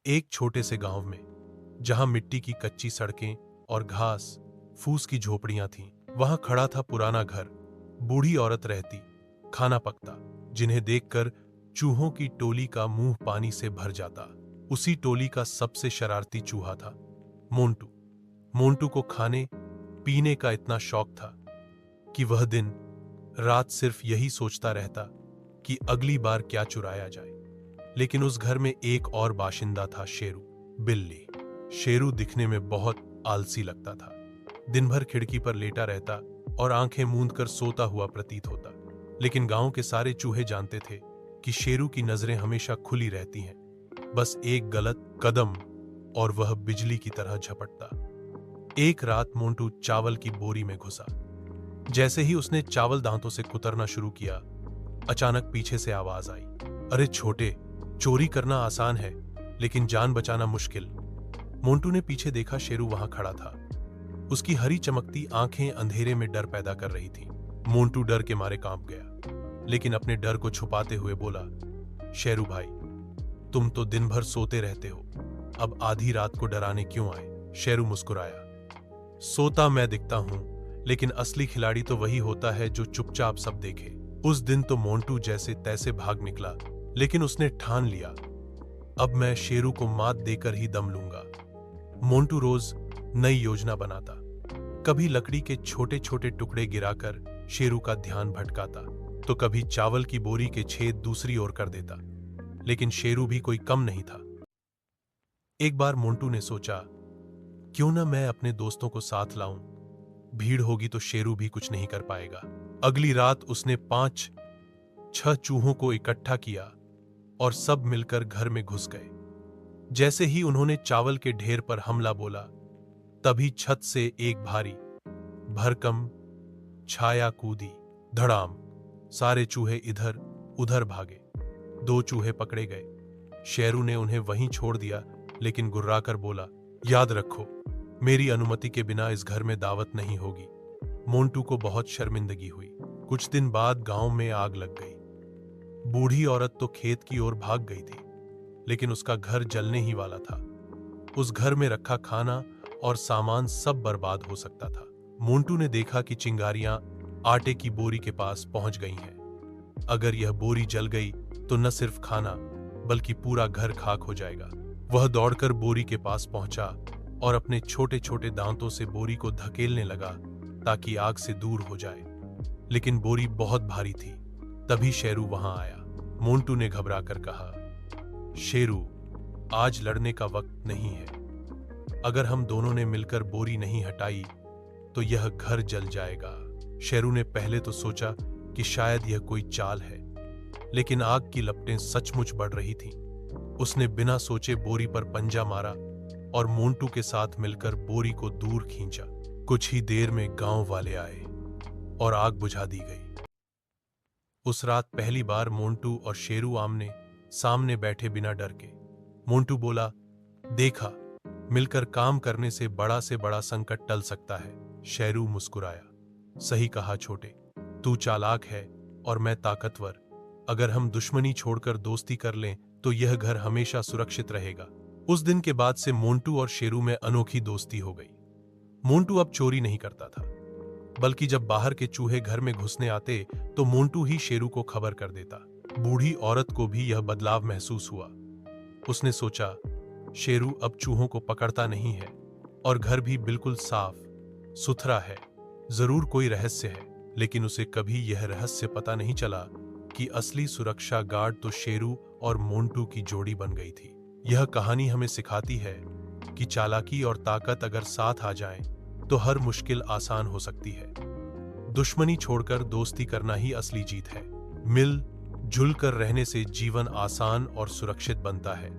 एक छोटे से गांव में, जहां मिट्टी की कच्ची सड़कें और घास फूस की झोपड़ियां थीं, वहां खड़ा था पुराना घर। बूढ़ी औरत रहती, खाना पकता, जिन्हें देखकर चूहों की टोली का मुंह पानी से भर जाता। उसी टोली का सबसे शरारती चूहा था मोंटू। मोंटू को खाने पीने का इतना शौक था कि वह दिन रात सिर्फ यही सोचता रहता कि अगली बार क्या चुराया जाए। लेकिन उस घर में एक और बाशिंदा था, शेरू, बिल्ली। शेरू दिखने में बहुत आलसी लगता था। दिन भर खिड़की पर लेटा रहता और आंखें मूंद कर सोता हुआ प्रतीत होता। लेकिन गांव के सारे चूहे जानते थे कि शेरू की नजरें हमेशा खुली रहती हैं, बस एक गलत कदम और वह बिजली की तरह झपटता। एक रात मोंटू चावल की बोरी में घुसा। जैसे ही उसने चावल दांतों से कुतरना शुरू किया, अचानक पीछे से आवाज आई, अरे छोटे, चोरी करना आसान है लेकिन जान बचाना मुश्किल। मोंटू ने पीछे देखा, शेरू वहां खड़ा था। उसकी हरी चमकती आंखें अंधेरे में डर पैदा कर रही थीं। मोंटू डर के मारे कांप गया, लेकिन अपने डर को छुपाते हुए बोला, शेरू भाई, तुम तो दिन भर सोते रहते हो, अब आधी रात को डराने क्यों आए? शेरू मुस्कुराया, सोता मैं दिखता हूं, लेकिन असली खिलाड़ी तो वही होता है जो चुपचाप सब देखे। उस दिन तो मोंटू जैसे तैसे भाग निकला, लेकिन उसने ठान लिया, अब मैं शेरू को मात देकर ही दम लूंगा। मोंटू रोज नई योजना बनाता। कभी लकड़ी के छोटे छोटे टुकड़े गिराकर शेरू का ध्यान भटकाता, तो कभी चावल की बोरी के छेद दूसरी ओर कर देता। लेकिन शेरू भी कोई कम नहीं था। एक बार मोंटू ने सोचा, क्यों ना मैं अपने दोस्तों को साथ लाऊं, भीड़ होगी तो शेरू भी कुछ नहीं कर पाएगा। अगली रात उसने 5-6 चूहों को इकट्ठा किया और सब मिलकर घर में घुस गए। जैसे ही उन्होंने चावल के ढेर पर हमला बोला, तभी छत से एक भारी भरकम छाया कूदी। धड़ाम, सारे चूहे इधर उधर भागे। 2 चूहे पकड़े गए। शेरू ने उन्हें वहीं छोड़ दिया, लेकिन गुर्राकर बोला, याद रखो, मेरी अनुमति के बिना इस घर में दावत नहीं होगी। मोंटू को बहुत शर्मिंदगी हुई। कुछ दिन बाद गांव में आग लग गई। बूढ़ी औरत तो खेत की ओर भाग गई थी, लेकिन उसका घर जलने ही वाला था। उस घर में रखा खाना और सामान सब बर्बाद हो सकता था। मोंटू ने देखा कि चिंगारियां आटे की बोरी के पास पहुंच गई हैं। अगर यह बोरी जल गई तो न सिर्फ खाना बल्कि पूरा घर खाक हो जाएगा। वह दौड़कर बोरी के पास पहुंचा और अपने छोटे छोटे दांतों से बोरी को धकेलने लगा ताकि आग से दूर हो जाए। लेकिन बोरी बहुत भारी थी। तभी शेरू वहां आया। मोंटू ने घबराकर कहा, शेरू, आज लड़ने का वक्त नहीं है। अगर हम दोनों ने मिलकर बोरी नहीं हटाई तो यह घर जल जाएगा। शेरू ने पहले तो सोचा कि शायद यह कोई चाल है, लेकिन आग की लपटें सचमुच बढ़ रही थीं। उसने बिना सोचे बोरी पर पंजा मारा और मोंटू के साथ मिलकर बोरी को दूर खींचा। कुछ ही देर में गांव वाले आए और आग बुझा दी गई। उस रात पहली बार मोंटू और शेरू आमने सामने बैठे बिना डर के। मोंटू बोला, देखा, मिलकर काम करने से बड़ा संकट टल सकता है। शेरू मुस्कुराया, सही कहा छोटे, तू चालाक है और मैं ताकतवर। अगर हम दुश्मनी छोड़कर दोस्ती कर लें तो यह घर हमेशा सुरक्षित रहेगा। उस दिन के बाद से मोंटू और शेरू में अनोखी दोस्ती हो गई। मोंटू अब चोरी नहीं करता था, बल्कि जब बाहर के चूहे घर में घुसने आते तो मोंटू ही शेरू को खबर कर देता। बूढ़ी औरत को भी यह बदलाव महसूस हुआ। उसने सोचा, शेरू अब चूहों को पकड़ता नहीं है और घर भी बिल्कुल साफ सुथरा है। जरूर कोई रहस्य है, लेकिन उसे कभी यह रहस्य पता नहीं चला कि असली सुरक्षा गार्ड तो शेरू और मोंटू की जोड़ी बन गई थी। यह कहानी हमें सिखाती है कि चालाकी और ताकत अगर साथ आ जाएं, तो हर मुश्किल आसान हो सकती है। दुश्मनी छोड़कर दोस्ती करना ही असली जीत है। मिल जुल कर रहने से जीवन आसान और सुरक्षित बनता है।